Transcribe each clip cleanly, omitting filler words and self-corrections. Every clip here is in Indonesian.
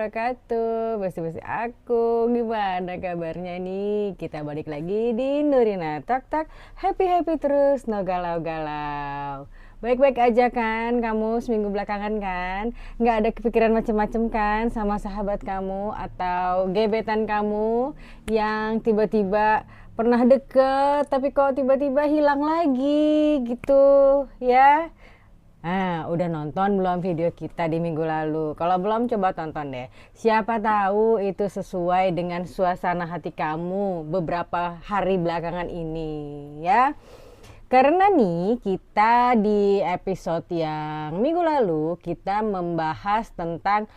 wabarakatuh. Besti-besti aku, gimana kabarnya nih? Kita balik lagi di Nurina Tak Tak. Happy terus, no galau-galau. Baik-baik aja kan kamu seminggu belakangan kan? Nggak ada kepikiran macem-macem kan sama sahabat kamu atau gebetan kamu yang tiba-tiba pernah deket tapi kok tiba-tiba hilang lagi gitu ya? Nah, udah nonton belum video kita di minggu lalu? Kalau belum, coba tonton deh. Siapa tahu itu sesuai dengan suasana hati kamu beberapa hari belakangan ini, ya. Karena nih, kita di episode yang minggu lalu, kita membahas tentang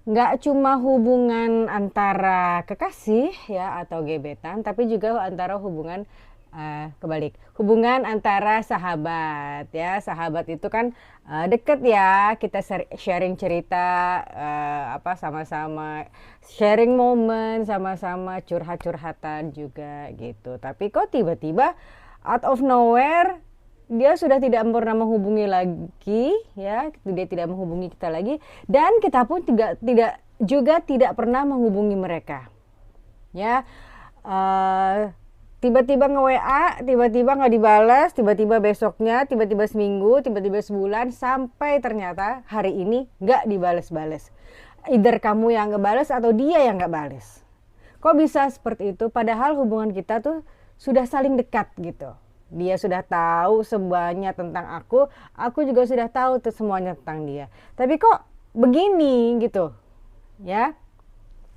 nggak cuma hubungan antara kekasih ya atau gebetan, tapi juga antara hubungan antara sahabat ya. Sahabat itu kan deket ya, kita sharing cerita, sama-sama sharing momen, sama-sama curhat-curhatan juga gitu. Tapi kok tiba-tiba out of nowhere dia sudah tidak pernah menghubungi lagi ya, dia tidak menghubungi kita lagi, dan kita pun tidak pernah menghubungi mereka ya. Tiba-tiba nge-WA, tiba-tiba nggak dibalas, tiba-tiba besoknya, tiba-tiba seminggu, tiba-tiba sebulan, sampai ternyata hari ini nggak dibales-bales. Either kamu yang nggak bales atau dia yang nggak bales. Kok bisa seperti itu? Padahal hubungan kita tuh sudah saling dekat gitu. Dia sudah tahu semuanya tentang aku juga sudah tahu tuh semuanya tentang dia. Tapi kok begini gitu, ya?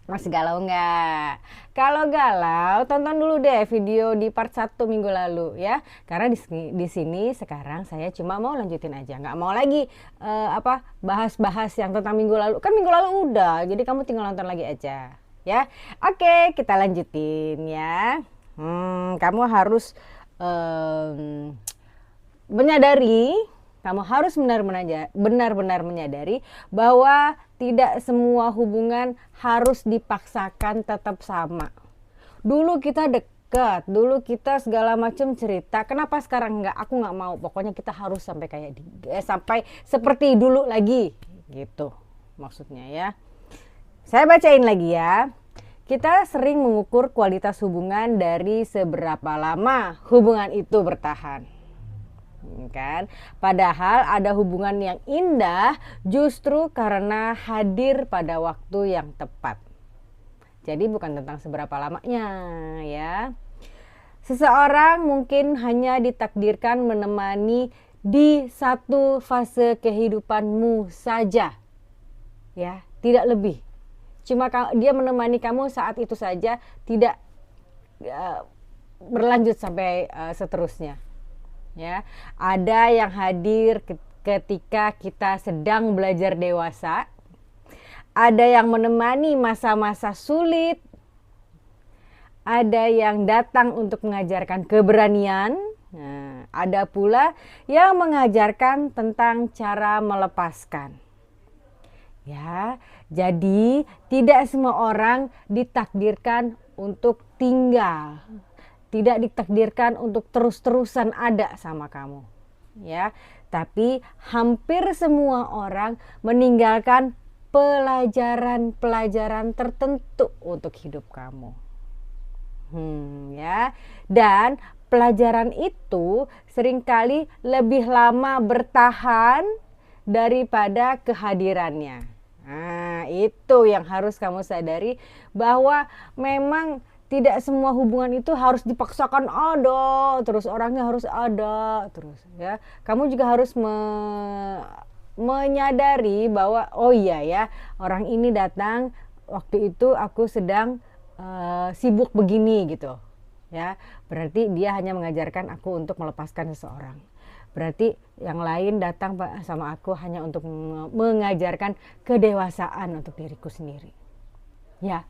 Masih galau nggak? Kalau galau, tonton dulu deh video di part 1 minggu lalu ya. Karena di sini sekarang saya cuma mau lanjutin aja, nggak mau lagi bahas-bahas yang tentang minggu lalu. Kan minggu lalu udah, jadi kamu tinggal nonton lagi aja ya. Oke, kita lanjutin ya. Kamu harus kamu harus benar-benar menyadari bahwa tidak semua hubungan harus dipaksakan tetap sama. Dulu kita dekat, dulu kita segala macam cerita, kenapa sekarang enggak? Aku nggak mau, pokoknya kita harus sampai sampai seperti dulu lagi gitu maksudnya ya. Saya bacain lagi ya. Kita sering mengukur kualitas hubungan dari seberapa lama hubungan itu bertahan. Kan? Padahal ada hubungan yang indah justru karena hadir pada waktu yang tepat. Jadi bukan tentang seberapa lamanya ya. Seseorang mungkin hanya ditakdirkan menemani di satu fase kehidupanmu saja. Ya, tidak lebih. Cuma dia menemani kamu saat itu saja, tidak berlanjut sampai seterusnya. Ya, ada yang hadir ketika kita sedang belajar dewasa, ada yang menemani masa-masa sulit, ada yang datang untuk mengajarkan keberanian, ada pula yang mengajarkan tentang cara melepaskan. Ya, jadi tidak semua orang ditakdirkan untuk tinggal. Tidak ditakdirkan untuk terus-terusan ada sama kamu. Ya, tapi hampir semua orang meninggalkan pelajaran-pelajaran tertentu untuk hidup kamu. Ya. Dan pelajaran itu seringkali lebih lama bertahan daripada kehadirannya. Nah, itu yang harus kamu sadari, bahwa memang tidak semua hubungan itu harus dipaksakan ada, terus orangnya harus ada, terus ya. Kamu juga harus menyadari bahwa oh iya ya, orang ini datang waktu itu aku sedang sibuk begini gitu. Ya, berarti dia hanya mengajarkan aku untuk melepaskan seseorang. Berarti yang lain datang sama aku hanya untuk mengajarkan kedewasaan untuk diriku sendiri. Ya.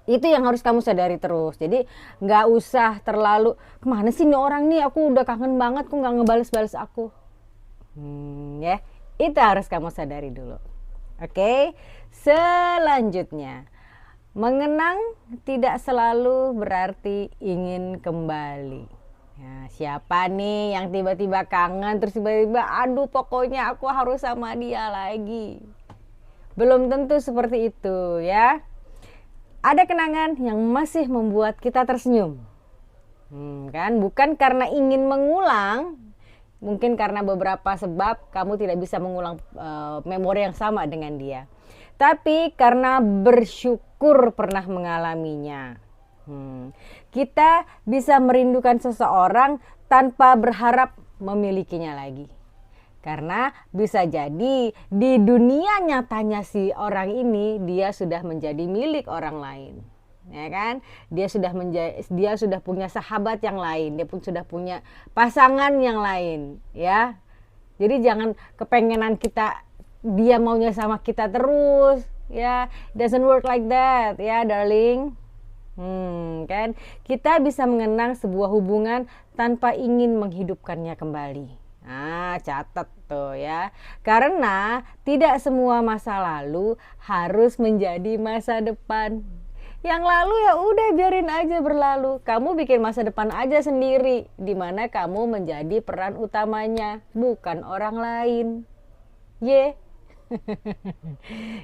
Itu yang harus kamu sadari terus. Jadi nggak usah terlalu, kemana sih nih orang nih, aku udah kangen banget kok nggak ngebales-bales aku. Ya, itu harus kamu sadari dulu. Oke, selanjutnya, mengenang tidak selalu berarti ingin kembali. Ya, siapa nih yang tiba-tiba kangen terus tiba-tiba aduh pokoknya aku harus sama dia lagi. belum tentu seperti itu ya. Ada kenangan yang masih membuat kita tersenyum. Kan bukan karena ingin mengulang, mungkin karena beberapa sebab kamu tidak bisa mengulang memori yang sama dengan dia, tapi karena bersyukur pernah mengalaminya. Kita bisa merindukan seseorang tanpa berharap memilikinya lagi, karena bisa jadi di dunia nyatanya si orang ini dia sudah menjadi milik orang lain. Ya kan, dia sudah punya sahabat yang lain, dia pun sudah punya pasangan yang lain ya. Jadi jangan kepengenan kita dia maunya sama kita terus ya, doesn't work like that ya darling. Kan kita bisa mengenang sebuah hubungan tanpa ingin menghidupkannya kembali. Catat tuh ya, karena tidak semua masa lalu harus menjadi masa depan. Yang lalu ya udah biarin aja berlalu. Kamu bikin masa depan aja sendiri, di mana kamu menjadi peran utamanya, bukan orang lain.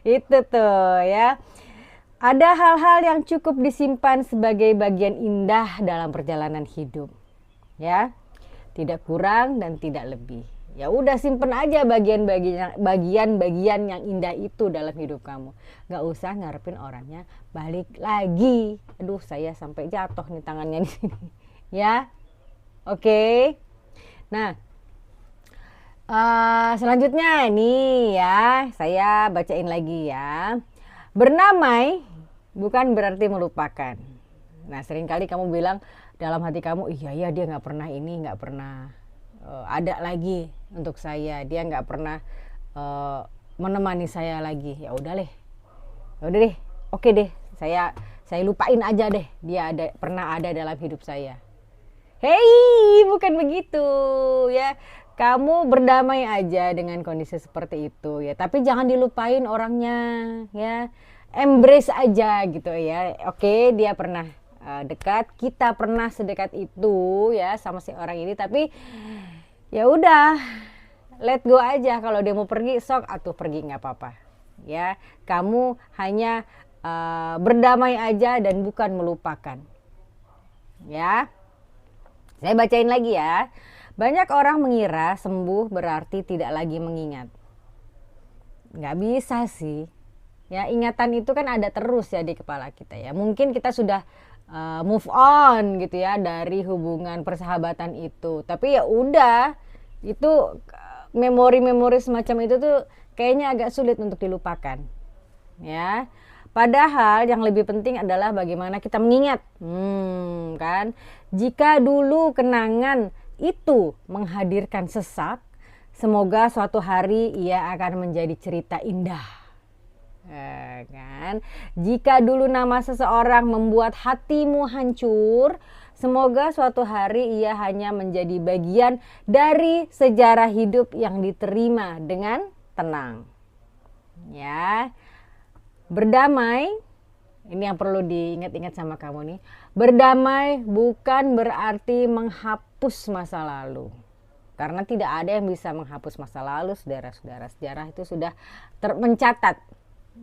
Itu tuh ya. Ada hal-hal yang cukup disimpan sebagai bagian indah dalam perjalanan hidup. Ya. Tidak kurang dan tidak lebih. Ya udah simpen aja bagian-bagian yang indah itu dalam hidup kamu. Gak usah ngarepin orangnya balik lagi. Aduh, saya sampai jatuh nih tangannya di sini. Ya, oke. Nah, selanjutnya ini ya, saya bacain lagi ya. Berdamai bukan berarti melupakan. Nah, seringkali kamu bilang dalam hati kamu, iya dia nggak pernah ini, nggak pernah ada lagi untuk saya, dia nggak pernah menemani saya lagi. Ya udah deh, oke deh, saya lupain aja deh dia pernah ada dalam hidup saya. Hei, bukan begitu ya. Kamu berdamai aja dengan kondisi seperti itu ya, tapi jangan dilupain orangnya ya. Embrace aja gitu ya. Oke, dia pernah dekat, kita pernah sedekat itu ya sama si orang ini, tapi ya udah, let go aja. Kalau dia mau pergi, sok atuh pergi, nggak apa-apa ya. Kamu hanya berdamai aja dan bukan melupakan ya. Saya bacain lagi ya. Banyak orang mengira sembuh berarti tidak lagi mengingat. Nggak bisa sih ya, ingatan itu kan ada terus ya di kepala kita ya. Mungkin kita sudah move on gitu ya dari hubungan persahabatan itu, tapi ya udah, itu memori-memori semacam itu tuh kayaknya agak sulit untuk dilupakan ya. Padahal yang lebih penting adalah bagaimana kita mengingat. Kan jika dulu kenangan itu menghadirkan sesak, semoga suatu hari ia akan menjadi cerita indah. Kan jika dulu nama seseorang membuat hatimu hancur, semoga suatu hari ia hanya menjadi bagian dari sejarah hidup yang diterima dengan tenang ya. Berdamai, ini yang perlu diingat-ingat sama kamu nih. Berdamai bukan berarti menghapus masa lalu, karena tidak ada yang bisa menghapus masa lalu, saudara-saudara. Sejarah itu sudah mencatat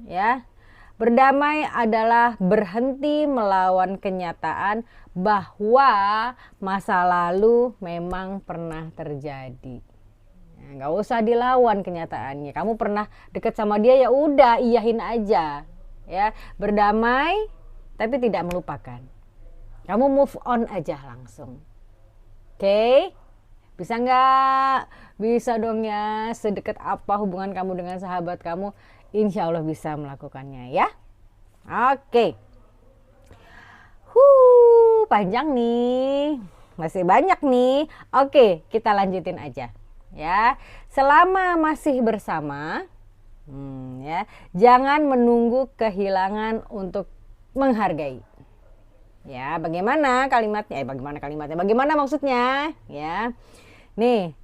ya. Berdamai adalah berhenti melawan kenyataan bahwa masa lalu memang pernah terjadi. Nggak usah dilawan kenyataannya. Kamu pernah deket sama dia, ya udah iyahin aja ya. Berdamai tapi tidak melupakan. Kamu move on aja langsung. Oke? Bisa nggak? Bisa dong ya. Sedekat apa hubungan kamu dengan sahabat kamu, insya Allah bisa melakukannya ya. Oke. Panjang nih, masih banyak nih. Oke, kita lanjutin aja ya. Selama masih bersama ya, jangan menunggu kehilangan untuk menghargai ya. Bagaimana kalimatnya? Bagaimana maksudnya ya? Nih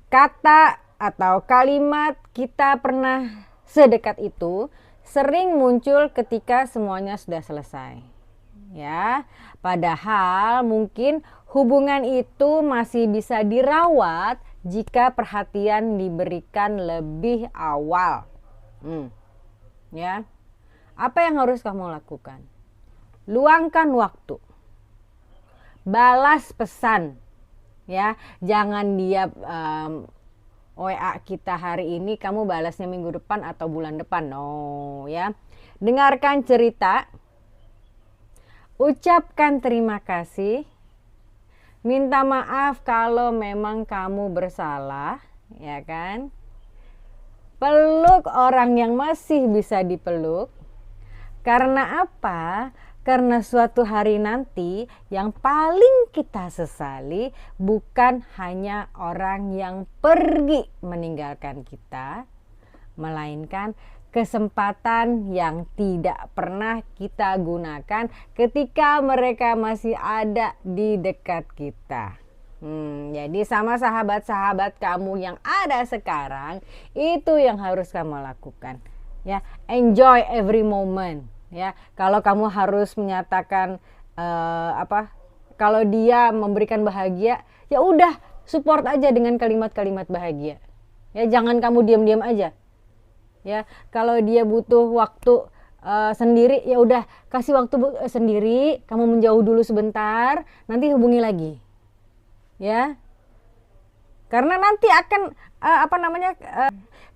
kata atau kalimat kita pernah sedekat itu sering muncul ketika semuanya sudah selesai ya. Padahal mungkin hubungan itu masih bisa dirawat jika perhatian diberikan lebih awal. Ya, apa yang harus kamu lakukan? Luangkan waktu, balas pesan, ya. Jangan dia WA kita hari ini, kamu balasnya minggu depan atau bulan depan. No, ya. Dengarkan cerita, ucapkan terima kasih, minta maaf kalau memang kamu bersalah, ya kan? Peluk orang yang masih bisa dipeluk. Karena apa? Karena suatu hari nanti yang paling kita sesali bukan hanya orang yang pergi meninggalkan kita, melainkan kesempatan yang tidak pernah kita gunakan ketika mereka masih ada di dekat kita. Jadi sama sahabat-sahabat kamu yang ada sekarang, itu yang harus kamu lakukan. Ya, enjoy every moment. Ya, kalau kamu harus menyatakan kalau dia memberikan bahagia, ya udah support aja dengan kalimat-kalimat bahagia. Ya, jangan kamu diam-diam aja. Ya, kalau dia butuh waktu sendiri, ya udah kasih waktu sendiri, kamu menjauh dulu sebentar, nanti hubungi lagi. Ya. Karena nanti akan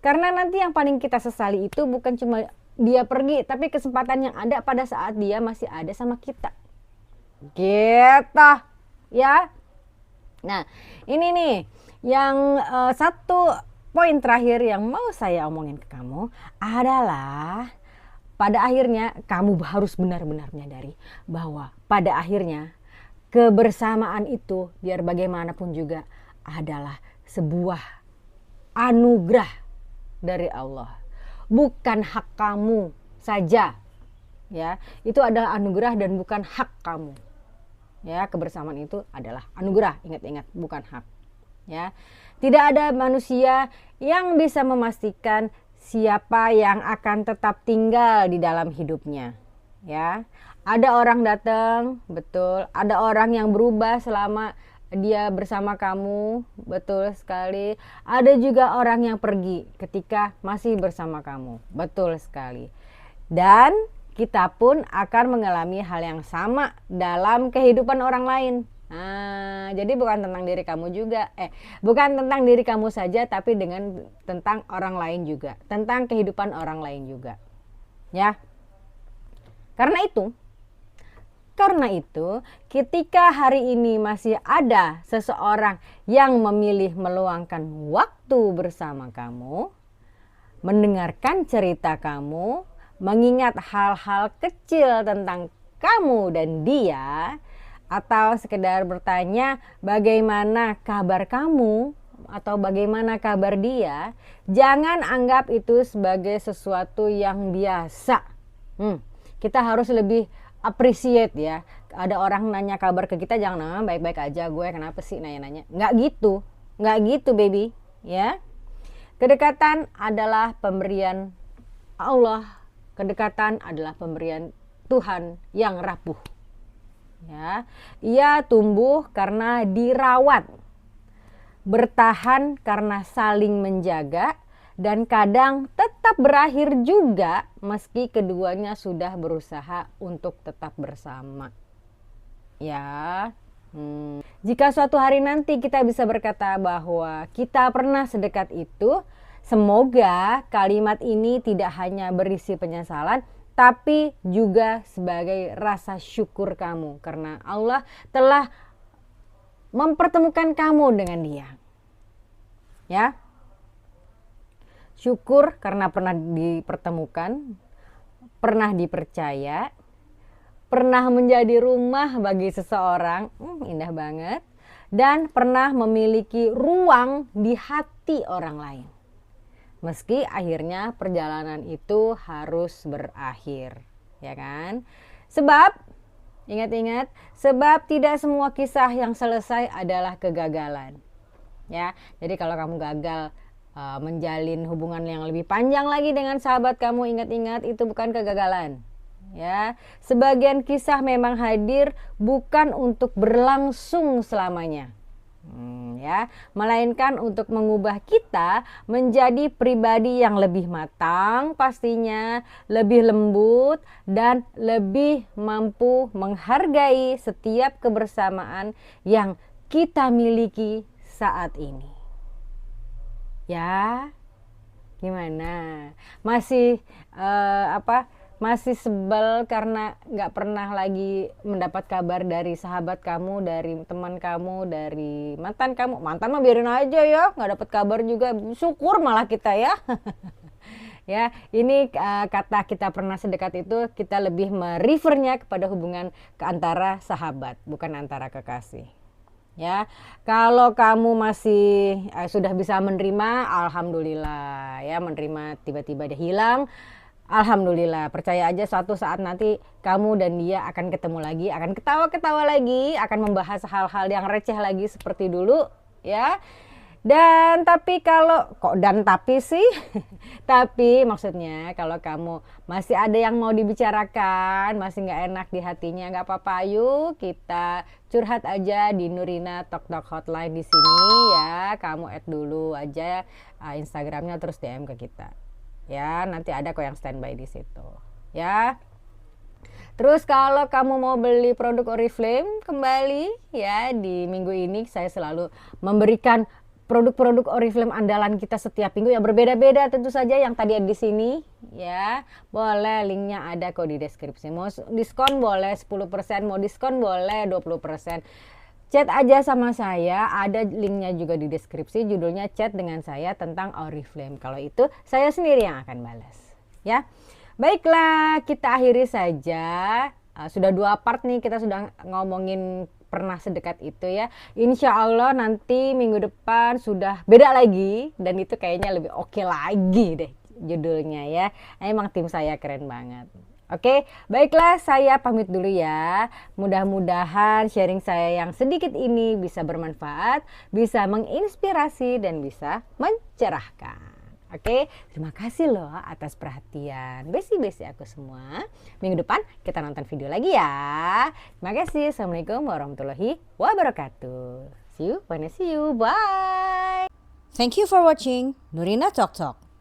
karena nanti yang paling kita sesali itu bukan cuma dia pergi, tapi kesempatan yang ada pada saat dia masih ada sama kita. Gitu, ya. Nah, ini nih yang satu poin terakhir yang mau saya omongin ke kamu adalah pada akhirnya kamu harus benar-benar menyadari bahwa pada akhirnya kebersamaan itu biar bagaimanapun juga adalah sebuah anugerah dari Allah. Bukan hak kamu saja, ya. Itu adalah anugerah dan bukan hak kamu. Ya, kebersamaan itu adalah anugerah, ingat-ingat, bukan hak. Ya. Tidak ada manusia yang bisa memastikan siapa yang akan tetap tinggal di dalam hidupnya. Ya. Ada orang datang, betul. Ada orang yang berubah selama dia bersama kamu, betul sekali. Ada juga orang yang pergi ketika masih bersama kamu, betul sekali. Dan kita pun akan mengalami hal yang sama dalam kehidupan orang lain. Nah, jadi bukan tentang diri kamu juga, bukan tentang diri kamu saja, tapi tentang orang lain juga, tentang kehidupan orang lain juga, ya. Karena itu, ketika hari ini masih ada seseorang yang memilih meluangkan waktu bersama kamu, mendengarkan cerita kamu, mengingat hal-hal kecil tentang kamu dan dia, atau sekedar bertanya bagaimana kabar kamu atau bagaimana kabar dia, jangan anggap itu sebagai sesuatu yang biasa. Kita harus lebih appreciate, ya. Ada orang nanya kabar ke kita, jangan baik-baik aja, gue kenapa sih nanya-nanya. Nggak gitu baby, ya. Kedekatan adalah pemberian Allah, kedekatan adalah pemberian Tuhan yang rapuh, ya. Ia tumbuh karena dirawat, bertahan karena saling menjaga, dan kadang tetap berakhir juga meski keduanya sudah berusaha untuk tetap bersama. Ya, jika suatu hari nanti kita bisa berkata bahwa kita pernah sedekat itu, semoga kalimat ini tidak hanya berisi penyesalan, tapi juga sebagai rasa syukur kamu karena Allah telah mempertemukan kamu dengan dia. Ya. Syukur karena pernah dipertemukan, pernah dipercaya, pernah menjadi rumah bagi seseorang, indah banget, dan pernah memiliki ruang di hati orang lain. Meski akhirnya perjalanan itu harus berakhir, ya kan? Sebab, ingat-ingat, sebab tidak semua kisah yang selesai adalah kegagalan. Ya, jadi kalau kamu gagal menjalin hubungan yang lebih panjang lagi dengan sahabat kamu, ingat-ingat itu bukan kegagalan, ya. Sebagian kisah memang hadir bukan untuk berlangsung selamanya, Ya, melainkan untuk mengubah kita menjadi pribadi yang lebih matang pastinya, lebih lembut dan lebih mampu menghargai setiap kebersamaan yang kita miliki saat ini. Ya, gimana? Masih masih sebel karena nggak pernah lagi mendapat kabar dari sahabat kamu, dari teman kamu, dari mantan kamu. Mantan mah biarin aja ya, nggak dapat kabar juga, syukur malah kita ya. Ya, ini kata kita pernah sedekat itu, kita lebih merefernya kepada hubungan ke antara sahabat, bukan antara kekasih. Ya, kalau kamu masih sudah bisa menerima, alhamdulillah ya, menerima tiba-tiba dia hilang. Alhamdulillah, percaya aja suatu saat nanti kamu dan dia akan ketemu lagi, akan ketawa-ketawa lagi, akan membahas hal-hal yang receh lagi seperti dulu, ya. Dan tapi sih, tapi maksudnya kalau kamu masih ada yang mau dibicarakan, masih nggak enak di hatinya, nggak apa-apa, yuk kita curhat aja di Nurina Talk Talk Hotline di sini ya. Kamu add dulu aja Instagramnya, terus DM ke kita. Ya, nanti ada kok yang standby di situ. Ya. Terus kalau kamu mau beli produk Oriflame kembali ya, di minggu ini saya selalu memberikan produk-produk Oriflame andalan kita setiap minggu yang berbeda-beda tentu saja, yang tadi ada di sini ya. Boleh, linknya ada kok di deskripsi. Mau diskon boleh 10%, mau diskon boleh 20%. Chat aja sama saya, ada linknya juga di deskripsi, judulnya chat dengan saya tentang Oriflame. Kalau itu saya sendiri yang akan balas ya. Baiklah, kita akhiri saja. Sudah 2 part nih, kita sudah ngomongin pernah sedekat itu ya. Insya Allah nanti minggu depan sudah beda lagi, dan itu kayaknya lebih oke lagi deh judulnya ya. Emang tim saya keren banget. Oke, baiklah, saya pamit dulu ya. Mudah-mudahan sharing saya yang sedikit ini bisa bermanfaat, bisa menginspirasi, dan bisa mencerahkan. Oke, terima kasih loh atas perhatian besi-besi aku semua. Minggu depan kita nonton video lagi ya. Terima kasih. Assalamualaikum warahmatullahi wabarakatuh. See you when I see you. Bye. Thank you for watching Nurina Talk Talk.